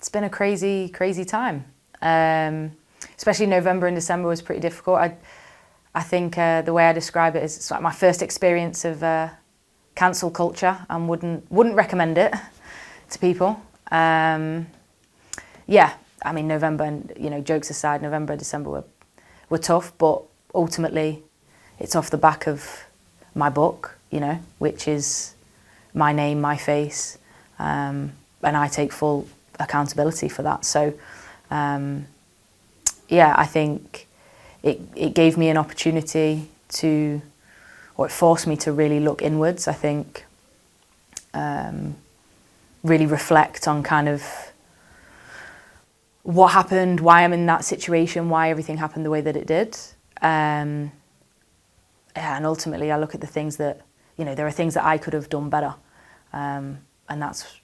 it's been a crazy, crazy time. Especially November and December was pretty difficult. I think the way I describe it is it's like my first experience of cancel culture, and wouldn't recommend it to people. Yeah, I mean November, and jokes aside, November and December were tough, but ultimately it's off the back of my book, which is my name, my face, and I take full accountability for that. So yeah, I think it gave me an opportunity to, or it forced me to really look inwards, I think, really reflect on kind of what happened, why I'm in that situation, why everything happened the way that it did. Yeah, and ultimately I look at the things that, there are things that I could have done better. And that's,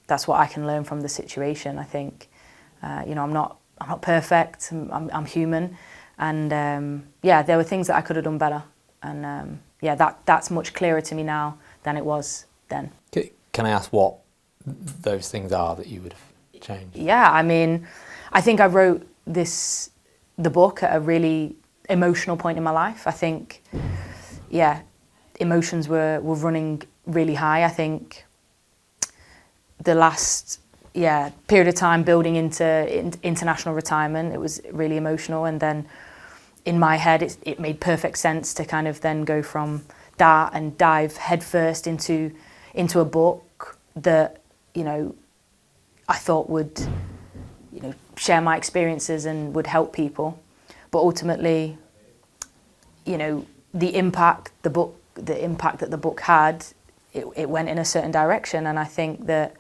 that's what I can learn from the situation. I think, I'm not perfect, I'm human. And yeah, there were things that I could have done better. And yeah, that's much clearer to me now than it was then. Can I ask what those things are that you would have changed? Yeah, I mean, I think I wrote the book at a really emotional point in my life. I think, yeah, emotions were running really high. I think the last period of time building into international retirement, it was really emotional. And then in my head, it made perfect sense to kind of then go from that and dive headfirst into a book that, I thought would, share my experiences and would help people. But ultimately, the impact that the book had, it went in a certain direction. And I think that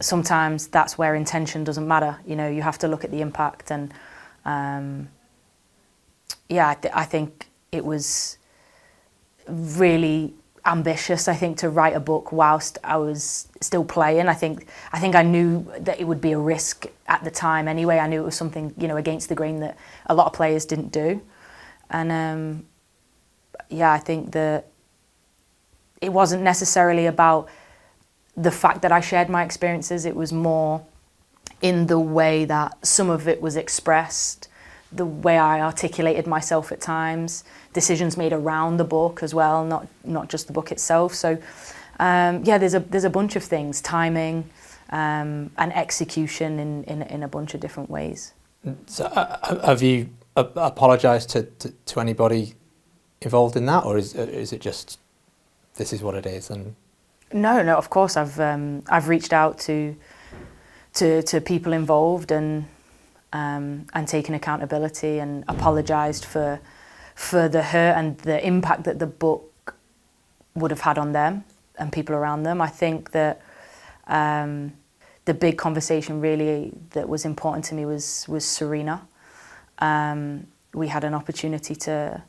sometimes that's where intention doesn't matter. You have to look at the impact. And yeah, I think it was really ambitious, I think, to write a book whilst I was still playing. I think I knew that it would be a risk at the time anyway. I knew it was something, against the grain that a lot of players didn't do. And yeah, I think that it wasn't necessarily about the fact that I shared my experiences. It was more in the way that some of it was expressed, the way I articulated myself at times, decisions made around the book as well, not just the book itself. So yeah, there's a bunch of things, timing and execution in a bunch of different ways. So have you apologised to anybody involved in that, or is it just this is what it is? And no, of course I've reached out to people involved and taken accountability and apologised for the hurt and the impact that the book would have had on them and people around them. I think that the big conversation really that was important to me was Serena. We had an opportunity to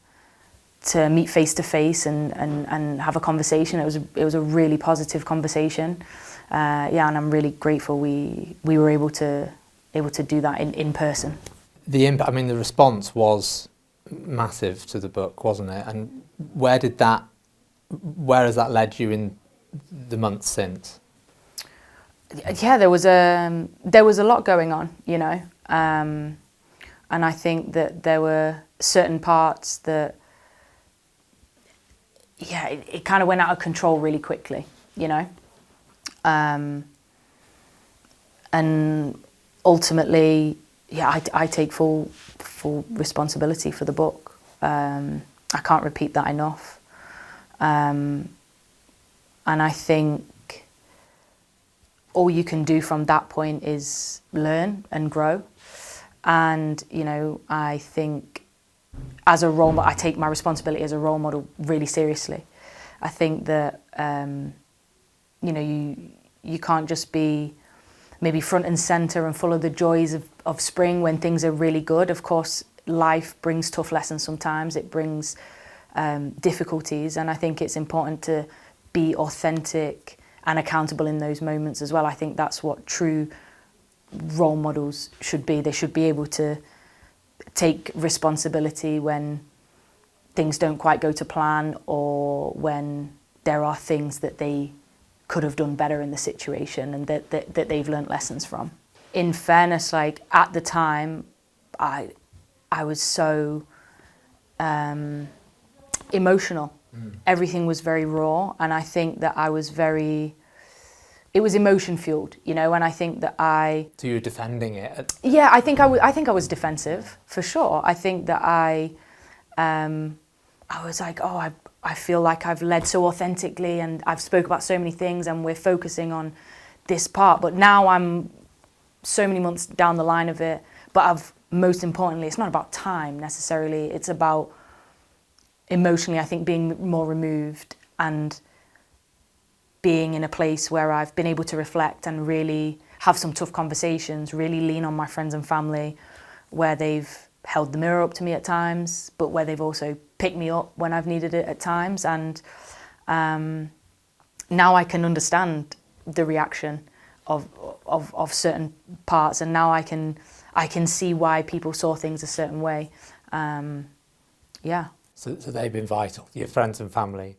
meet face to face and have a conversation. It was a really positive conversation. Yeah, and I'm really grateful we were able to do that in person. The impact, I mean, the response was massive to the book, wasn't it? And where has that led you in the months since? Yeah, there was a lot going on, and I think that there were certain parts that, yeah, it kind of went out of control really quickly, and ultimately, yeah, I take full responsibility for the book. I can't repeat that enough. And I think all you can do from that point is learn and grow. And, I think as a role model, I take my responsibility as a role model really seriously. I think that, you can't just be maybe front and centre and full of the joys of spring when things are really good. Of course, life brings tough lessons sometimes. It brings difficulties, and I think it's important to be authentic and accountable in those moments as well. I think that's what true role models should be. They should be able to take responsibility when things don't quite go to plan, or when there are things that they could have done better in the situation, and that they've learnt lessons from. In fairness, like at the time, I was so emotional. Everything was very raw, and I think that I was it was emotion fueled, you know, and I think that So you were defending it? Yeah, I think I was defensive, for sure. I think that I was like, oh, I feel like I've led so authentically and I've spoke about so many things and we're focusing on this part. But now I'm so many months down the line of it. But most importantly, it's not about time necessarily. It's about emotionally, I think, being more removed and being in a place where I've been able to reflect and really have some tough conversations, really lean on my friends and family, where they've held the mirror up to me at times, but where they've also picked me up when I've needed it at times. And now I can understand the reaction of certain parts, and now I can see why people saw things a certain way. Yeah. So they've been vital, your friends and family,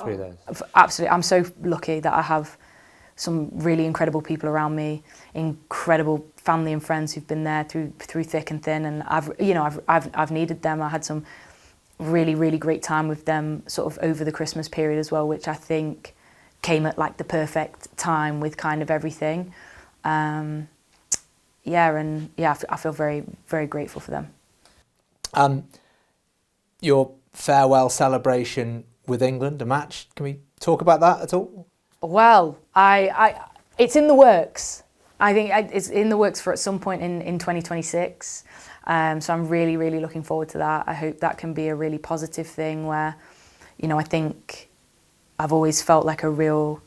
through those? Absolutely. I'm so lucky that I have some really incredible people around me, incredible family and friends who've been there through thick and thin, and I've needed them. I had some really great time with them sort of over the Christmas period as well, which I think came at like the perfect time with kind of everything. I feel very grateful for them. Your farewell celebration with England, a match, can we talk about that at all? Well, it's in the works. I think it's in the works for at some point in 2026. So I'm really looking forward to that. I hope that can be a really positive thing where, you know, I think I've always felt like a real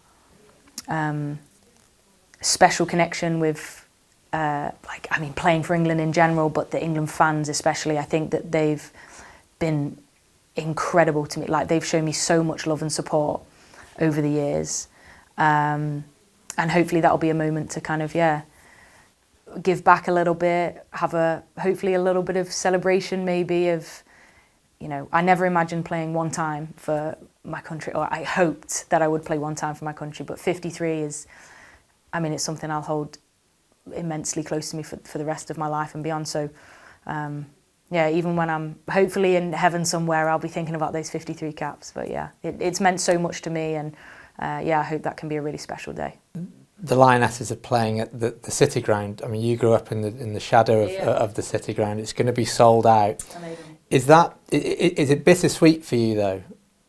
special connection with, playing for England in general, but the England fans especially. I think that they've been incredible to me. Like, they've shown me so much love and support over the years. And hopefully that'll be a moment to kind of, give back a little bit, have hopefully a little bit of celebration maybe of, you know, I never imagined playing one time for my country, or I hoped that I would play one time for my country, but 53 is, it's something I'll hold immensely close to me for the rest of my life and beyond. So, even when I'm hopefully in heaven somewhere, I'll be thinking about those 53 caps. But it's meant so much to me, and I hope that can be a really special day. The Lionesses are playing at the City Ground. I mean, you grew up in the shadow of the City Ground. It's going to be sold out. Amazing. Is it bittersweet for you though,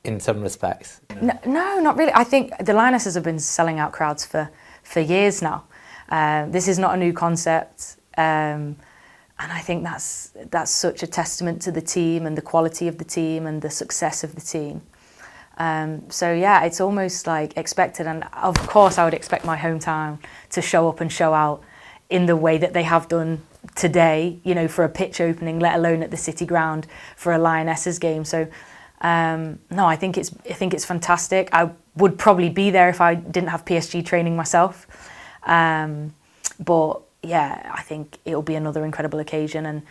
in some respects? No, not really. I think the Lionesses have been selling out crowds for years now. This is not a new concept. And I think that's such a testament to the team and the quality of the team and the success of the team. It's almost like expected, and of course I would expect my hometown to show up and show out in the way that they have done today, you know, for a pitch opening, let alone at the City Ground for a Lionesses game. So I think it's fantastic. I would probably be there if I didn't have PSG training myself. I think it'll be another incredible occasion, and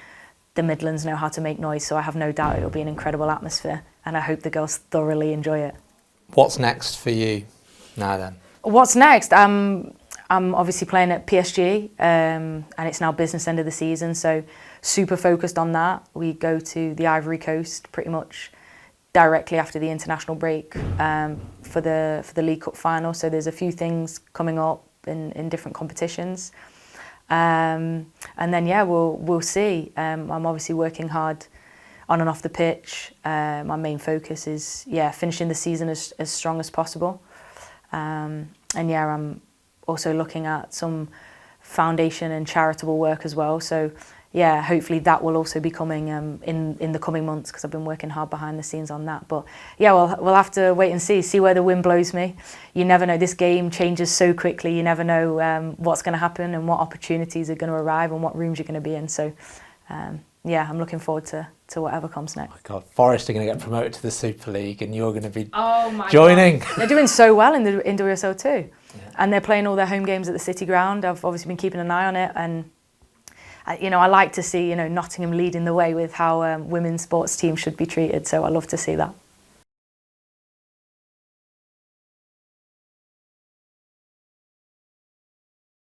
the Midlands know how to make noise, so I have no doubt it'll be an incredible atmosphere, and I hope the girls thoroughly enjoy it. What's next for you now then? What's next? I'm obviously playing at PSG, and it's now business end of the season, so super focused on that. We go to the Ivory Coast pretty much directly after the international break for the League Cup final, so there's a few things coming up in different competitions. And then we'll see. I'm obviously working hard on and off the pitch. My main focus is finishing the season as strong as possible. I'm also looking at some foundation and charitable work as well. So hopefully that will also be coming in the coming months, because I've been working hard behind the scenes on that. But we'll have to wait and see where the wind blows me. You never know. This game changes so quickly. You never know what's going to happen and what opportunities are going to arrive and what rooms you're going to be in. So I'm looking forward to whatever comes next. Oh my God, Forest are going to get promoted to the Super League, and you're going to be joining. They're doing so well in the WSL too, and they're playing all their home games at the City Ground. I've obviously been keeping an eye on it, and I like to see Nottingham leading the way with how women's sports teams should be treated. So I love to see that.